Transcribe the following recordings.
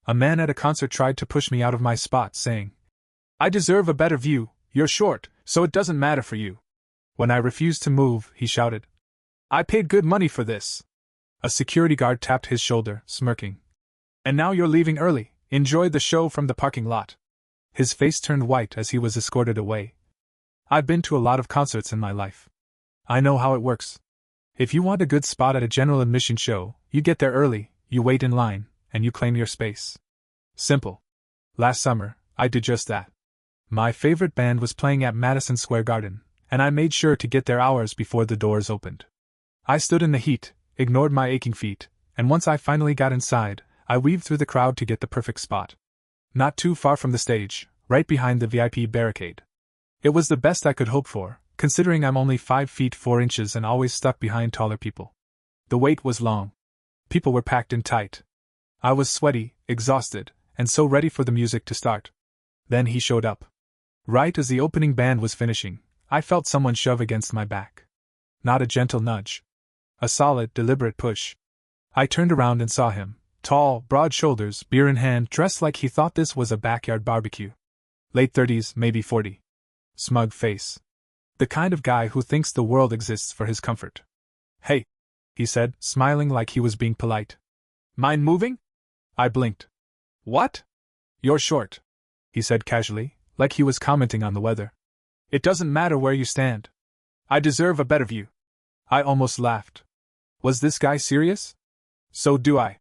A man at a concert tried to push me out of my spot, saying, "I deserve a better view, you're short, so it doesn't matter for you." When I refused to move, he shouted, "I paid good money for this." A security guard tapped his shoulder, smirking. "And now you're leaving early, enjoy the show from the parking lot." His face turned white as he was escorted away. I've been to a lot of concerts in my life. I know how it works. If you want a good spot at a general admission show, you get there early, you wait in line, and you claim your space. Simple. Last summer, I did just that. My favorite band was playing at Madison Square Garden, and I made sure to get there hours before the doors opened. I stood in the heat, ignored my aching feet, and once I finally got inside, I weaved through the crowd to get the perfect spot. Not too far from the stage, right behind the VIP barricade. It was the best I could hope for, considering I'm only 5 feet 4 inches and always stuck behind taller people. The wait was long. People were packed in tight. I was sweaty, exhausted, and so ready for the music to start. Then he showed up. Right as the opening band was finishing, I felt someone shove against my back. Not a gentle nudge. A solid, deliberate push. I turned around and saw him, tall, broad shoulders, beer in hand, dressed like he thought this was a backyard barbecue. Late 30s, maybe 40. Smug face. The kind of guy who thinks the world exists for his comfort. "Hey," he said, smiling like he was being polite. "Mind moving?" I blinked. "What?" "You're short," he said casually, like he was commenting on the weather. "It doesn't matter where you stand. I deserve a better view." I almost laughed. Was this guy serious? "So do I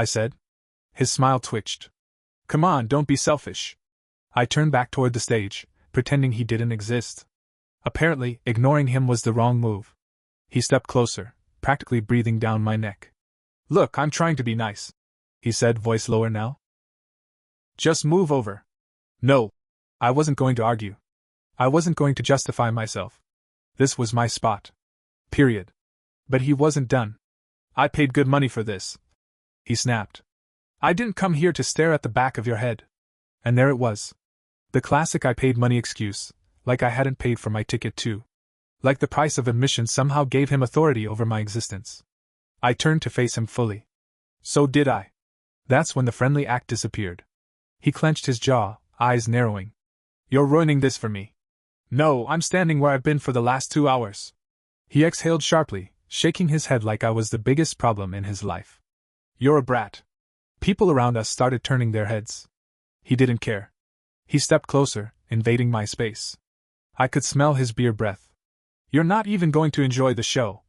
said. His smile twitched. "Come on, don't be selfish." I turned back toward the stage, pretending he didn't exist. Apparently, ignoring him was the wrong move. He stepped closer, practically breathing down my neck. "Look, I'm trying to be nice," he said, voice lower now. "Just move over." No. I wasn't going to argue. I wasn't going to justify myself. This was my spot. Period. But he wasn't done. "I paid good money for this," he snapped. "I didn't come here to stare at the back of your head." And there it was. The classic "I paid money" excuse, like I hadn't paid for my ticket too. Like the price of admission somehow gave him authority over my existence. I turned to face him fully. So did I. That's when the friendly act disappeared. He clenched his jaw, eyes narrowing. "You're ruining this for me." "No, I'm standing where I've been for the last 2 hours." He exhaled sharply, shaking his head like I was the biggest problem in his life. "You're a brat." People around us started turning their heads. He didn't care. He stepped closer, invading my space. I could smell his beer breath. "You're not even going to enjoy the show,"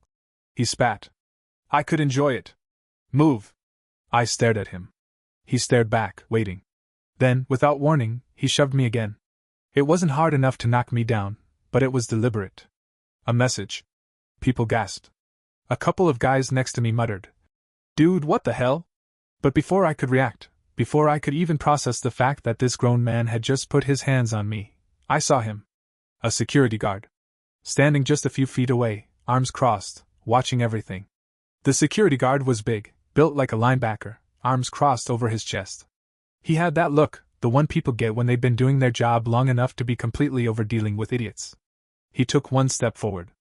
he spat. "I could enjoy it. Move." I stared at him. He stared back, waiting. Then, without warning, he shoved me again. It wasn't hard enough to knock me down, but it was deliberate. "A message." People gasped. A couple of guys next to me muttered, "Dude, what the hell?" But before I could react, before I could even process the fact that this grown man had just put his hands on me, I saw him. A security guard. Standing just a few feet away, arms crossed, watching everything. The security guard was big, built like a linebacker, arms crossed over his chest. He had that look, the one people get when they've been doing their job long enough to be completely over dealing with idiots. He took one step forward.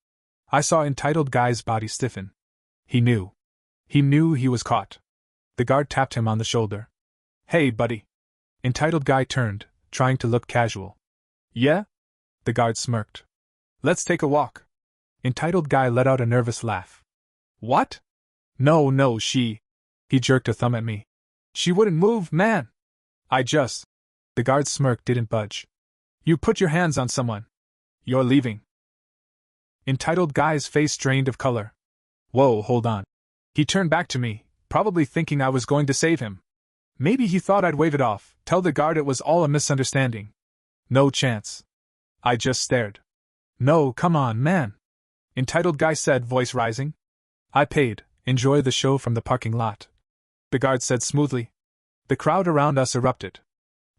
I saw entitled guy's body stiffen. He knew. He knew he was caught. The guard tapped him on the shoulder. "Hey, buddy." Entitled guy turned, trying to look casual. "Yeah?" The guard smirked. "Let's take a walk." Entitled guy let out a nervous laugh. "What?" No, she." He jerked a thumb at me. "She wouldn't move, man." The guard's smirk didn't budge. "You put your hands on someone. You're leaving." Entitled guy's face drained of color. "Whoa, hold on." He turned back to me, probably thinking I was going to save him. Maybe he thought I'd wave it off, tell the guard it was all a misunderstanding. No chance. I just stared. "No, come on, man," entitled guy said, voice rising. "I paid, enjoy the show from the parking lot," the guard said smoothly. The crowd around us erupted.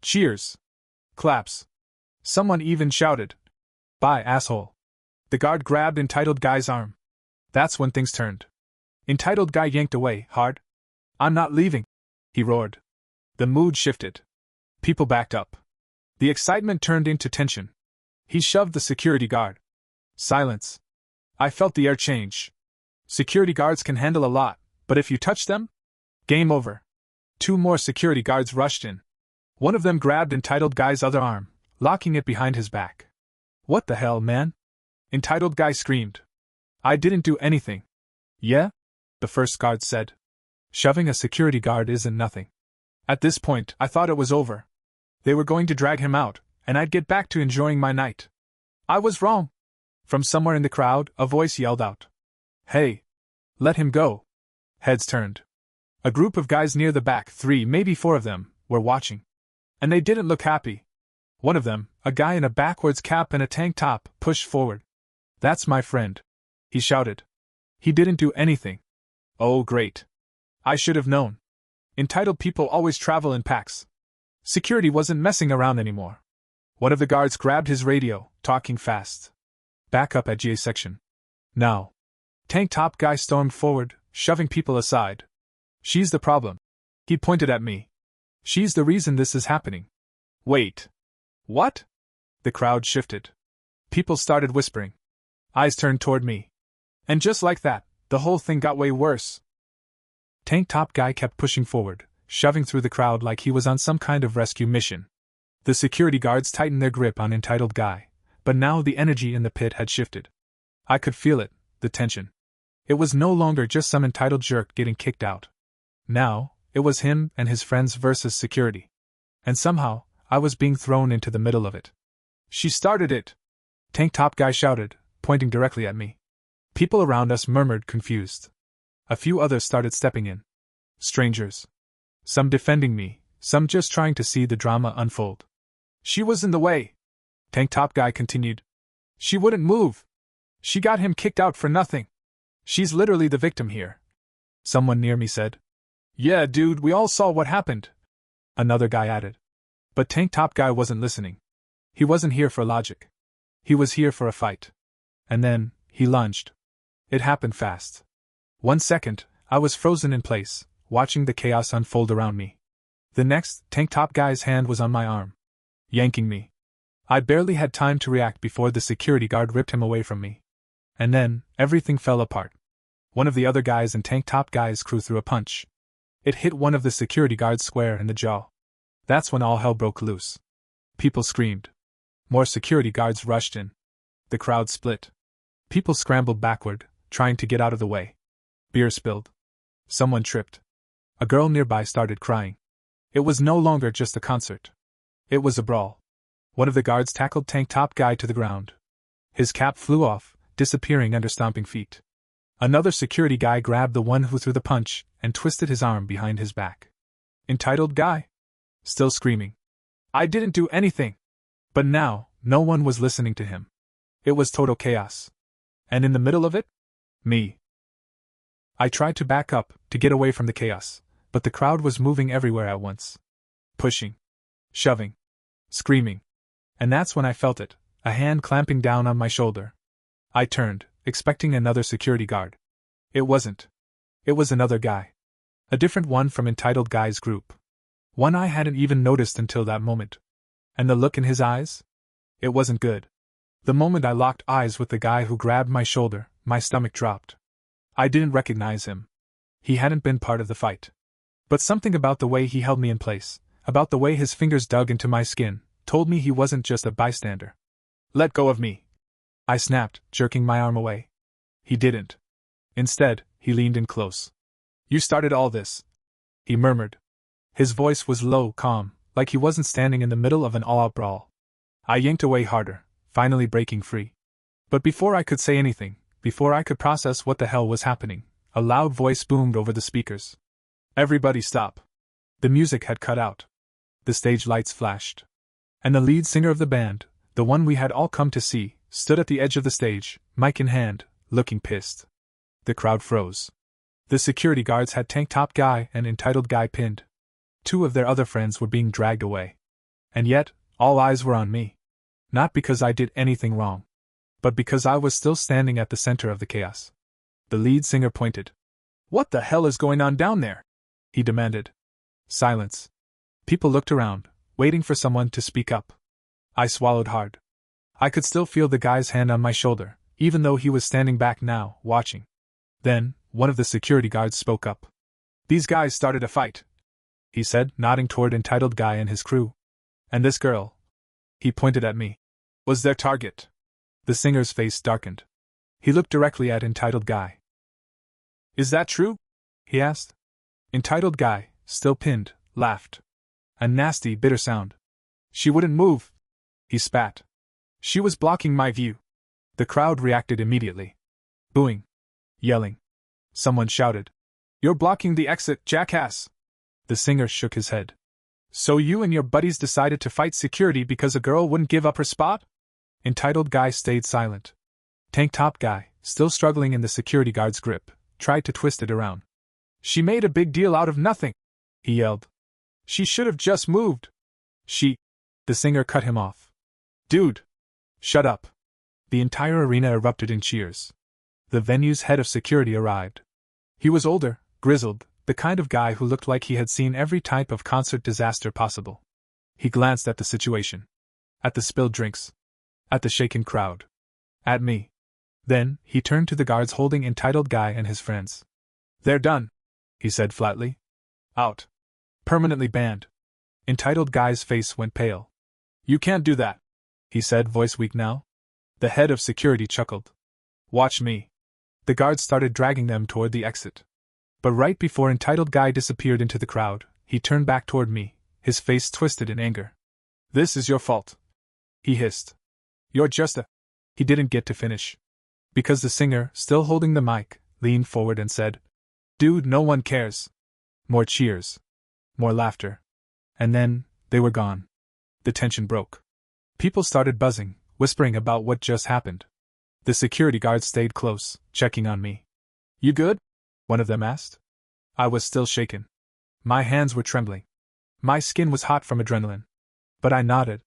Cheers. Claps. Someone even shouted, "Bye, asshole." The guard grabbed entitled guy's arm. That's when things turned. Entitled guy yanked away, hard. "I'm not leaving," he roared. The mood shifted. People backed up. The excitement turned into tension. He shoved the security guard. Silence. I felt the air change. Security guards can handle a lot, but if you touch them? Game over. Two more security guards rushed in. One of them grabbed Entitled Guy's other arm, locking it behind his back. "What the hell, man?" Entitled Guy screamed. "I didn't do anything." "Yeah?" the first guard said. Shoving a security guard isn't nothing. At this point, I thought it was over. They were going to drag him out, and I'd get back to enjoying my night. I was wrong. From somewhere in the crowd, a voice yelled out. "Hey! Let him go!" Heads turned. A group of guys near the back, 3, maybe 4 of them, were watching. And they didn't look happy. One of them, a guy in a backwards cap and a tank top, pushed forward. "That's my friend," he shouted. "He didn't do anything." Oh, great. I should have known. Entitled people always travel in packs. Security wasn't messing around anymore. One of the guards grabbed his radio, talking fast. "Back up at GA section. Now." Tank top guy stormed forward, shoving people aside. "She's the problem." He pointed at me. "She's the reason this is happening." "Wait. What?" The crowd shifted. People started whispering. Eyes turned toward me. And just like that, the whole thing got way worse. Tank top guy kept pushing forward, shoving through the crowd like he was on some kind of rescue mission. The security guards tightened their grip on Entitled Guy, but now the energy in the pit had shifted. I could feel it, the tension. It was no longer just some entitled jerk getting kicked out. Now, it was him and his friends versus security. And somehow, I was being thrown into the middle of it. "She started it!" Tank top guy shouted, pointing directly at me. People around us murmured, confused. A few others started stepping in. Strangers. Some defending me, some just trying to see the drama unfold. "She was in the way," Tank top guy continued. "She wouldn't move. She got him kicked out for nothing. She's literally the victim here," someone near me said. "Yeah, dude, we all saw what happened," another guy added. But Tank top guy wasn't listening. He wasn't here for logic. He was here for a fight. And then, he lunged. It happened fast. 1 second, I was frozen in place, watching the chaos unfold around me. The next, Tank top guy's hand was on my arm, yanking me. I barely had time to react before the security guard ripped him away from me. And then, everything fell apart. One of the other guys in Tank top guy's crew threw a punch. It hit one of the security guards square in the jaw. That's when all hell broke loose. People screamed. More security guards rushed in. The crowd split. People scrambled backward, trying to get out of the way. Beer spilled. Someone tripped. A girl nearby started crying. It was no longer just a concert. It was a brawl. One of the guards tackled Tank top guy to the ground. His cap flew off, disappearing under stomping feet. Another security guy grabbed the one who threw the punch and twisted his arm behind his back. Entitled guy? Still screaming. "I didn't do anything!" But now, no one was listening to him. It was total chaos. And in the middle of it? Me. I tried to back up, to get away from the chaos, but the crowd was moving everywhere at once. Pushing. Shoving. Screaming. And that's when I felt it, a hand clamping down on my shoulder. I turned, expecting another security guard. It wasn't. It was another guy. A different one from Entitled Guy's group. One I hadn't even noticed until that moment. And the look in his eyes? It wasn't good. The moment I locked eyes with the guy who grabbed my shoulder, my stomach dropped. I didn't recognize him. He hadn't been part of the fight. But something about the way he held me in place, about the way his fingers dug into my skin, told me he wasn't just a bystander. "Let go of me," I snapped, jerking my arm away. He didn't. Instead, he leaned in close. "You started all this," he murmured. His voice was low, calm, like he wasn't standing in the middle of an all-out brawl. I yanked away harder, finally breaking free. But before I could say anything, before I could process what the hell was happening, a loud voice boomed over the speakers. "Everybody stop." The music had cut out. The stage lights flashed. And the lead singer of the band, the one we had all come to see, stood at the edge of the stage, mic in hand, looking pissed. The crowd froze. The security guards had Tank top guy and Entitled guy pinned. 2 of their other friends were being dragged away. And yet, all eyes were on me. Not because I did anything wrong, but because I was still standing at the center of the chaos. The lead singer pointed. "What the hell is going on down there?" he demanded. Silence. People looked around, waiting for someone to speak up. I swallowed hard. I could still feel the guy's hand on my shoulder, even though he was standing back now, watching. Then, one of the security guards spoke up. "These guys started a fight. he said, nodding toward Entitled Guy and his crew. And this girl, he pointed at me, was their target. The singer's face darkened. He looked directly at Entitled Guy. Is that true? He asked. Entitled Guy, still pinned, laughed. A nasty, bitter sound. She wouldn't move. He spat. She was blocking my view. The crowd reacted immediately. Booing. Yelling. Someone shouted, "You're blocking the exit, jackass!" The singer shook his head. So you and your buddies decided to fight security because a girl wouldn't give up her spot? Entitled Guy stayed silent. Tank Top Guy, still struggling in the security guard's grip, tried to twist it around. She made a big deal out of nothing, he yelled. She should have just moved. The singer cut him off. Dude! Shut up. The entire arena erupted in cheers. The venue's head of security arrived. He was older, grizzled, the kind of guy who looked like he had seen every type of concert disaster possible. He glanced at the situation. At the spilled drinks. At the shaken crowd. At me. Then, he turned to the guards holding Entitled Guy and his friends. They're done, he said flatly. Out. Permanently banned. Entitled Guy's face went pale. You can't do that, he said, voice weak now. The head of security chuckled. Watch me. The guards started dragging them toward the exit. But right before Entitled Guy disappeared into the crowd, he turned back toward me, his face twisted in anger. This is your fault, he hissed. You're just a... He didn't get to finish. Because the singer, still holding the mic, leaned forward and said, Dude, no one cares. More cheers. More laughter. And then, they were gone. The tension broke. People started buzzing, whispering about what just happened. The security guards stayed close, checking on me. You good? One of them asked. I was still shaken. My hands were trembling. My skin was hot from adrenaline. But I nodded.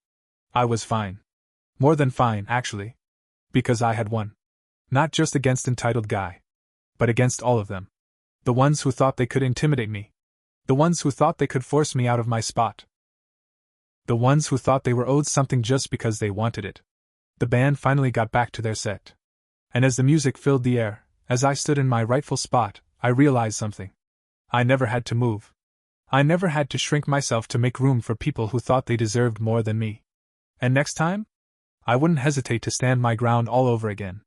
I was fine. More than fine, actually. Because I had won. Not just against Entitled Guy. But against all of them. The ones who thought they could intimidate me. The ones who thought they could force me out of my spot. The ones who thought they were owed something just because they wanted it. The band finally got back to their set. And as the music filled the air, as I stood in my rightful spot, I realized something. I never had to move. I never had to shrink myself to make room for people who thought they deserved more than me. And next time? I wouldn't hesitate to stand my ground all over again.